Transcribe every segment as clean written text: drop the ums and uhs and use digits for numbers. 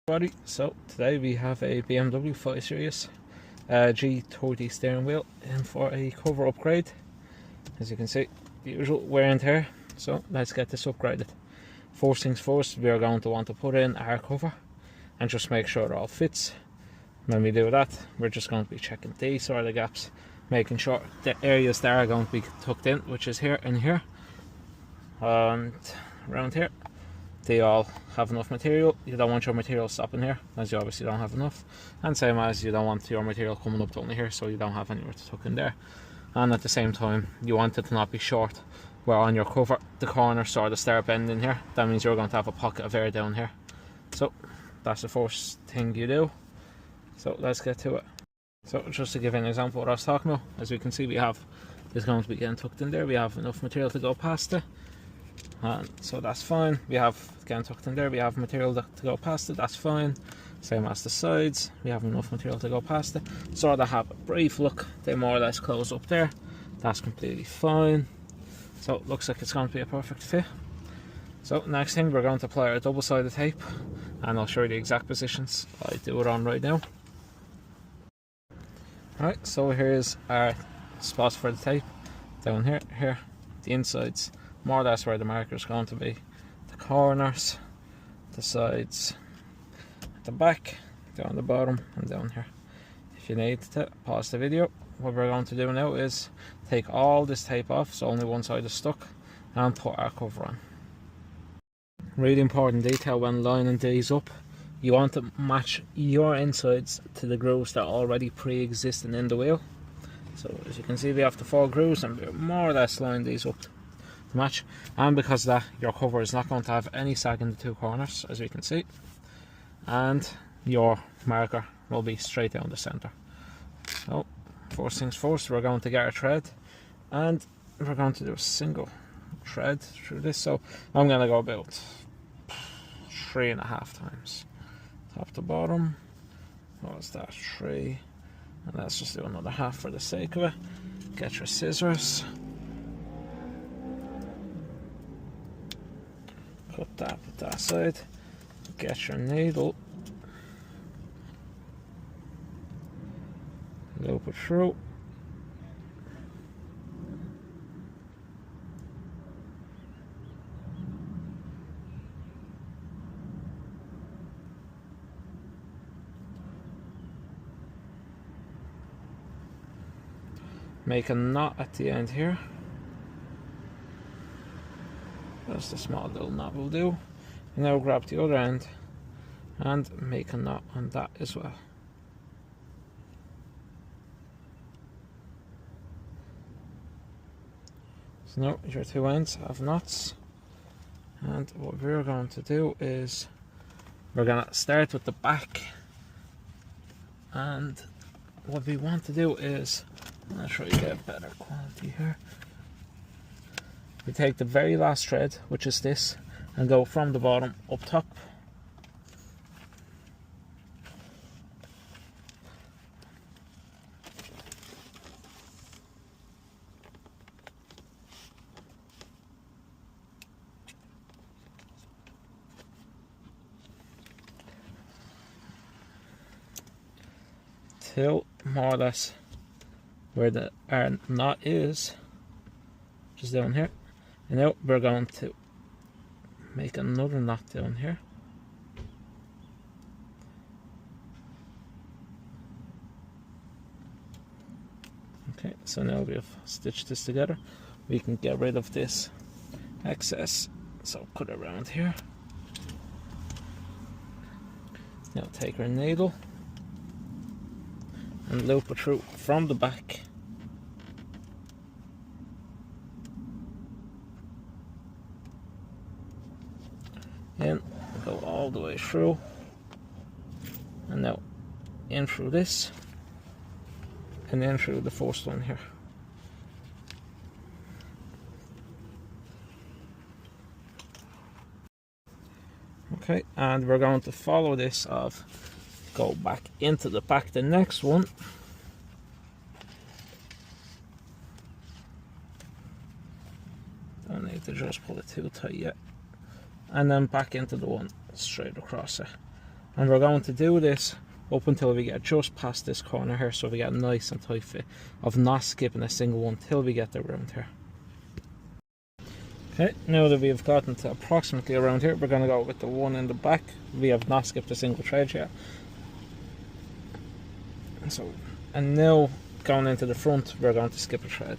Buddy, so today we have a BMW 5 Series G30 steering wheel in for a cover upgrade. As you can see, the usual wear and tear, so let's get this upgraded. First things first, we are going to want to put in our cover and just make sure it all fits. When we do that, we're just going to be checking these sort of gaps, making sure the areas that are going to be tucked in, which is here and here and around here, they all have enough material. You don't want your material stopping here, as you obviously don't have enough, and same as you don't want your material coming up to only here, so you don't have anywhere to tuck in there. And at the same time, you want it to not be short, where on your cover the corners sort of start bending here. That means you're going to have a pocket of air down here. So that's the first thing you do. So let's get to it. So just to give an example of what I was talking about, as we can see, we have this going to be getting tucked in there. We have enough material to go past it, and so that's fine. We have getting tucked in there, we have material to go past it, that's fine. Same as the sides, we have enough material to go past it. Sort of have a brief look, they more or less close up there, that's completely fine. So it looks like it's going to be a perfect fit. So next thing, we're going to apply our double-sided tape, and I'll show you the exact positions I do it on right now. Alright, so here's our spots for the tape. Down here, the insides, more or less where the marker is going to be. The corners, the sides, the back, down the bottom, and down here. If you need to pause the video, what we're going to do now is take all this tape off, so only one side is stuck, and put our cover on. Really important detail when lining these up, you want to match your insides to the grooves that are already pre-existing in the wheel. So as you can see, we have the 4 grooves, and we're more or less lining these up to match. And because of that, your cover is not going to have any sag in the 2 corners, as you can see, and your marker will be straight down the center. So first things first, we're going to get our thread, and we're going to do a single thread through this. So I'm going to go about 3.5 times, top to bottom. What was that? 3, and let's just do another half for the sake of it. Get your scissors, cut that side, get your needle, loop it through, make a knot at the end here. Just a small little knot will do. And now grab the other end and make a knot on that as well. So now your 2 ends have knots, and what we're going to do is we're going to start with the back, and what we want to do is, I'll try to get better quality here. We take the very last thread, which is this, and go from the bottom up top. Till more or less where our knot is, just down here. And now we're going to make another knot down here. Okay, so now we have stitched this together. We can get rid of this excess, so cut it around here. Now take our needle and loop it through from the back. In, go all the way through, and now in through this, and then through the first one here. Okay, and we're going to follow this of go back into the back, the next one, don't need to just pull it too tight yet, and then back into the one straight across it, And we're going to do this up until we get just past this corner here, so we get a nice and tight fit of not skipping a single one till we get around here. Okay, now that we have gotten to approximately around here, we're going to go with the one in the back. We have not skipped a single thread yet. So, and now going into the front, we're going to skip a thread.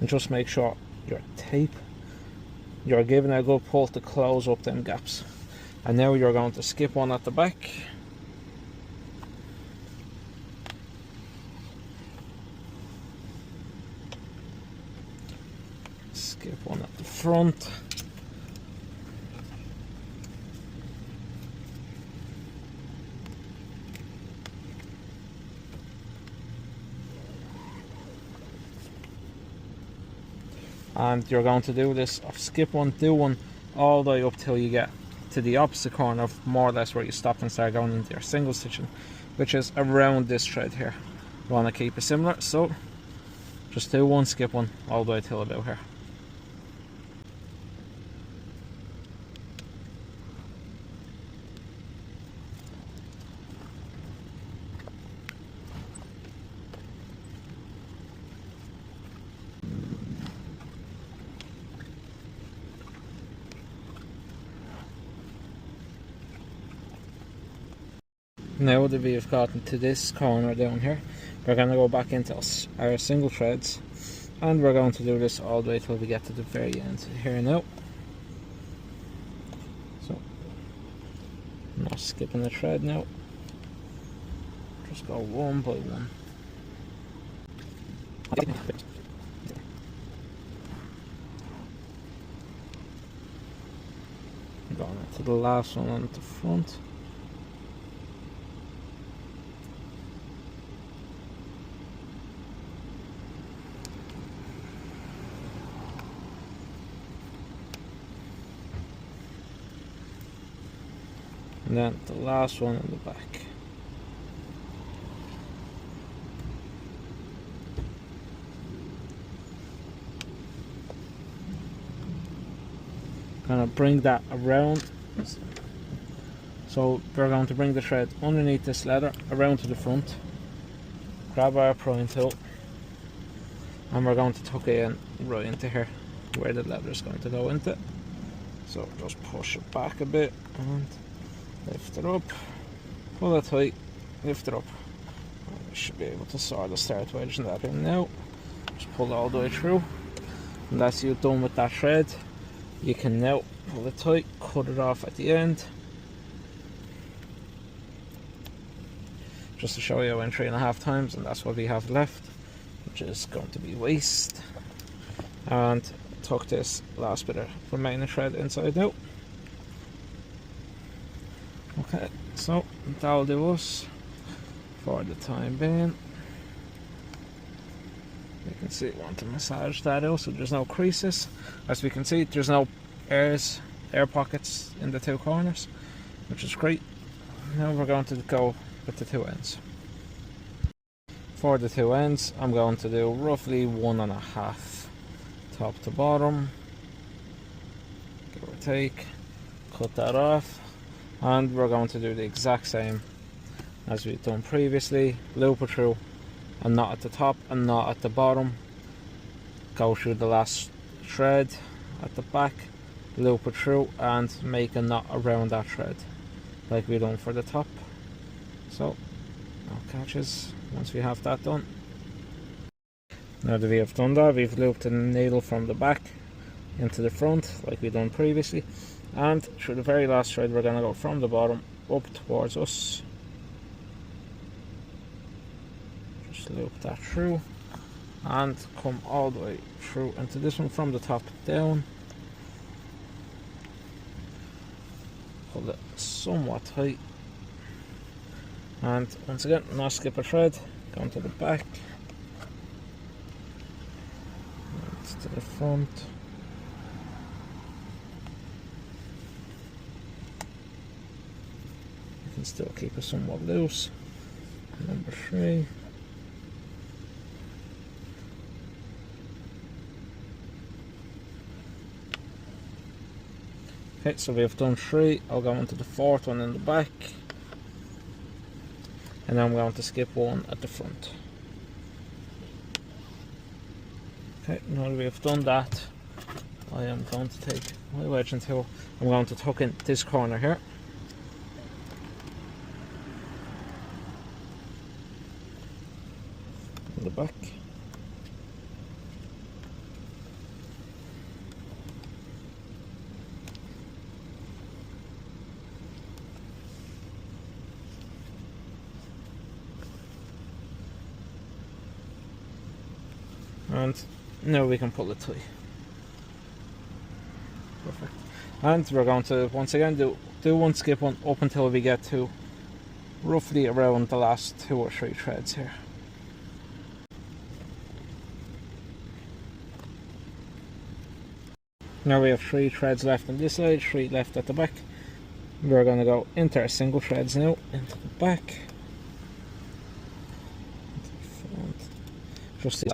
And just make sure your tape, you're giving a good pull to close up them gaps. And now you're going to skip one at the back. Skip one at the front. And you're going to do this, skip one, do one, all the way up till you get to the opposite corner of more or less where you stopped and start going into your single stitching, which is around this thread here. You want to keep it similar, so just do one, skip one, all the way till about here. Now that we have gotten to this corner down here, we're going to go back into our single threads, and we're going to do this all the way till we get to the very end here now. So, I'm not skipping the thread now, just go one by one. Going into the last one on the front. And then the last one in the back. Gonna bring that around. So we're going to bring the thread underneath this leather around to the front. Grab our prying tool, and we're going to tuck it in right into here where the leather is going to go into. So just push it back a bit and lift it up, pull it tight, lift it up. We should be able to sort of start wedging that in now. Just pull all the way through. And that's you done with that thread. You can now pull it tight, cut it off at the end. Just to show you, I went 3.5 times, and that's what we have left, which is going to be waste. And tuck this last bit of remaining thread inside out. Okay, so that'll do us for the time being. You can see I want to massage that out so there's no creases. As we can see, there's no air pockets in the two corners, which is great. Now we're going to go with the two ends. For the two ends, I'm going to do roughly 1.5 top to bottom, give or take. Cut that off. And we're going to do the exact same as we've done previously. Loop it through, and not at the top and not at the bottom. Go through the last thread at the back, loop it through, and make a knot around that thread like we done for the top. So no catches once we have that done. Now that we have done that, we've looped the needle from the back into the front like we done previously. And through the very last thread, we're going to go from the bottom up towards us. Just loop that through and come all the way through into this one from the top down. Hold it somewhat tight. And once again, not skip a thread, going to the back, and to the front. Still keep it somewhat loose. Number 3. Okay, so we have done 3. I'll go into the 4th one in the back, and then I'm going to skip 1 at the front. Okay, now that we have done that, I am going to take my wedging tool. I'm going to tuck in this corner here. In the back. And now we can pull it tight. Perfect. And we're going to once again do 1, skip 1 up until we get to roughly around the last 2 or 3 threads here. Now we have 3 threads left on this side, 3 left at the back. We're going to go into our single threads now, into the back, into the front. Just see.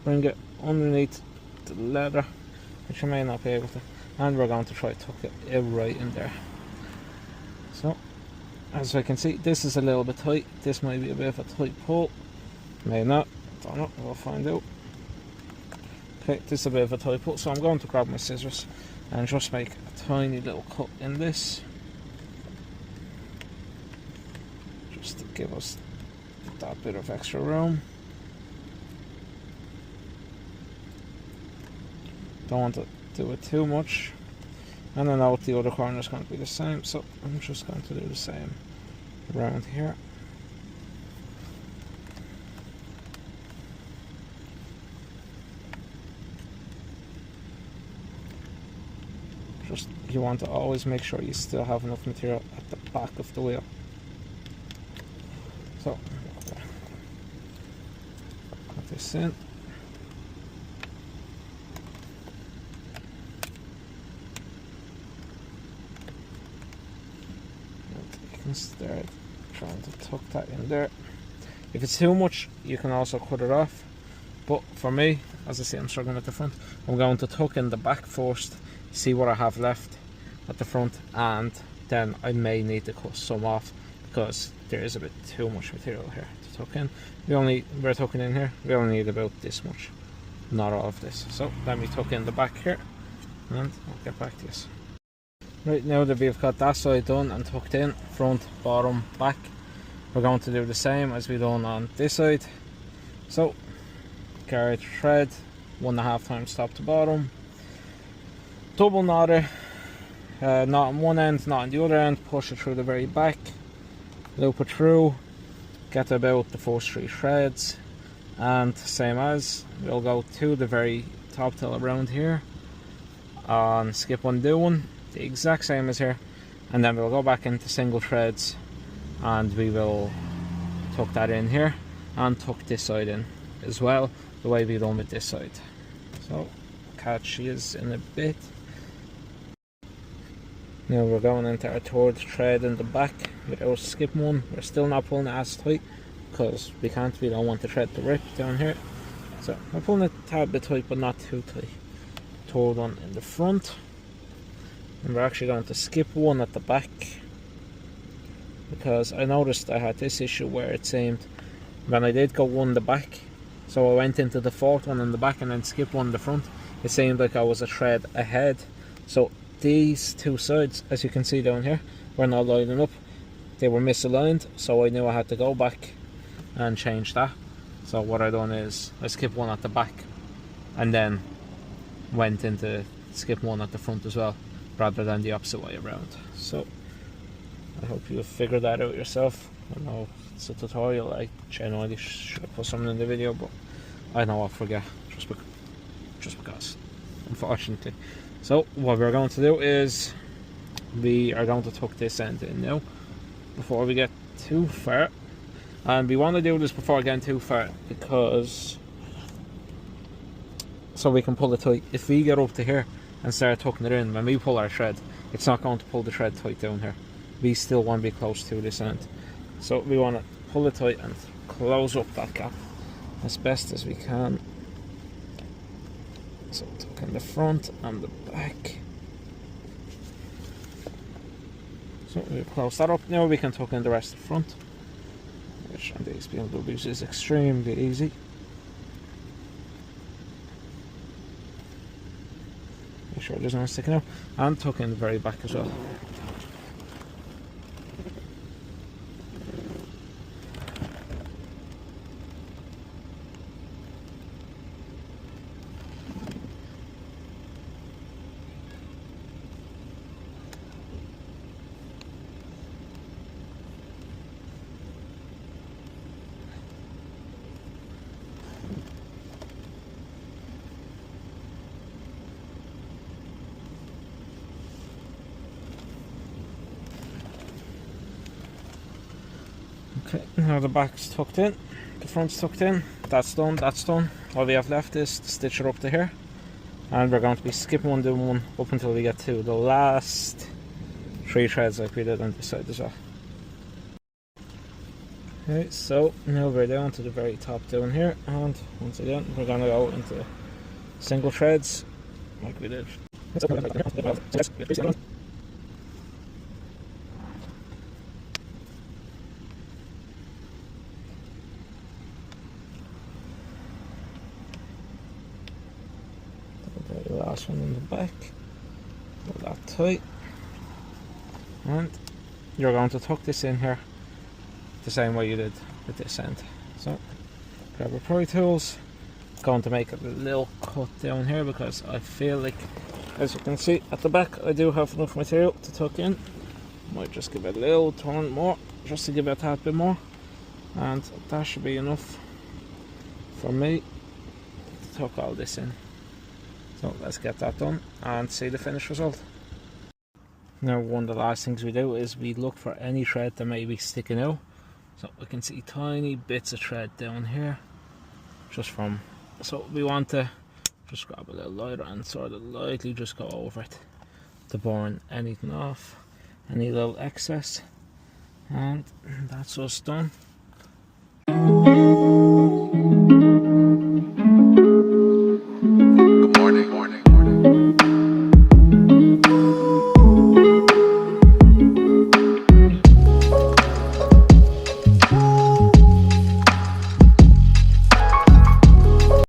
Bring it underneath the leather, which you may not be able to, and we're going to try to tuck it right in there. So, as I can see, this is a little bit tight. This might be a bit of a tight pull, may not, don't know, we'll find out. Okay, this is a bit of a tight pull, so I'm going to grab my scissors and just make a tiny little cut in this, just to give us that bit of extra room. Don't want to do it too much, and I know the other corner is going to be the same, so I'm just going to do the same around here. Just, you want to always make sure you still have enough material at the back of the wheel. So, put this in. Start trying to tuck that in there. If it's too much, you can also cut it off, but for me, as I say, I'm struggling at the front. I'm going to tuck in the back first, see what I have left at the front, and then I may need to cut some off because there is a bit too much material here to tuck in. We're tucking in here, we only need about this much, not all of this. So let me tuck in the back here, and I'll get back to this. Right, now that we've got that side done and tucked in, front, bottom, back, we're going to do the same as we done on this side. So, carry the thread 1.5 times top to bottom, double knot it, not on one end, not on the other end, push it through the very back, loop it through, get about the first 3 threads, and same as, we'll go to the very top till around here, on skip 1, do 1. The exact same as here, and then we'll go back into single threads and we will tuck that in here and tuck this side in as well, the way we done with this side. So catch is in a bit. Now we're going into our 3rd thread in the back with our skip 1. We're still not pulling it as tight because we don't want the thread to rip down here, so we're pulling it a tad bit tight but not too tight. 3rd one in the front. And we're actually going to skip 1 at the back because I noticed I had this issue where it seemed when I did go 1 in the back, so I went into the 4th one in the back and then skipped 1 in the front, it seemed like I was a thread ahead. So these 2 sides, as you can see down here, were not lining up, they were misaligned, so I knew I had to go back and change that. So what I done is I skipped 1 at the back and then went into skip 1 at the front as well, rather than the opposite way around. So I hope you figured that out yourself. I know it's a tutorial, I genuinely should have put something in the video, but I know I'll forget just because, unfortunately. So what we're going to do is we are going to tuck this end in now before we get too far, and we want to do this before getting too far because so we can pull it tight. If we get up to here and start tucking it in, when we pull our thread, it's not going to pull the thread tight down here. We still want to be close to this end, so we want to pull it tight and close up that gap as best as we can. So tuck in the front and the back. So we'll close that up. Now we can tuck in the rest of the front, which on these BMWs is extremely easy. Make sure there's no sticking out, and tuck in the very back as well. Okay, now the back's tucked in, the front's tucked in, that's done, that's done. All we have left is to stitch it up to here, and we're going to be skipping one, doing one up until we get to the last 3 threads like we did on this side as well. Okay, so now we're down to the very top down here, and once again we're going to go into single threads like we did. The last one in the back, pull that tight, and you're going to tuck this in here the same way you did with this end. So grab your pry tools, going to make a little cut down here because I feel like, as you can see at the back, I do have enough material to tuck in. Might just give it a little turn more, just to give it a tad bit more, and that should be enough for me to tuck all this in. So let's get that done and see the finished result. Now one of the last things we do is we look for any thread that may be sticking out. So we can see tiny bits of thread down here, just from, so we want to just grab a little lighter and sort of lightly just go over it to burn anything off, any little excess, and that's us done.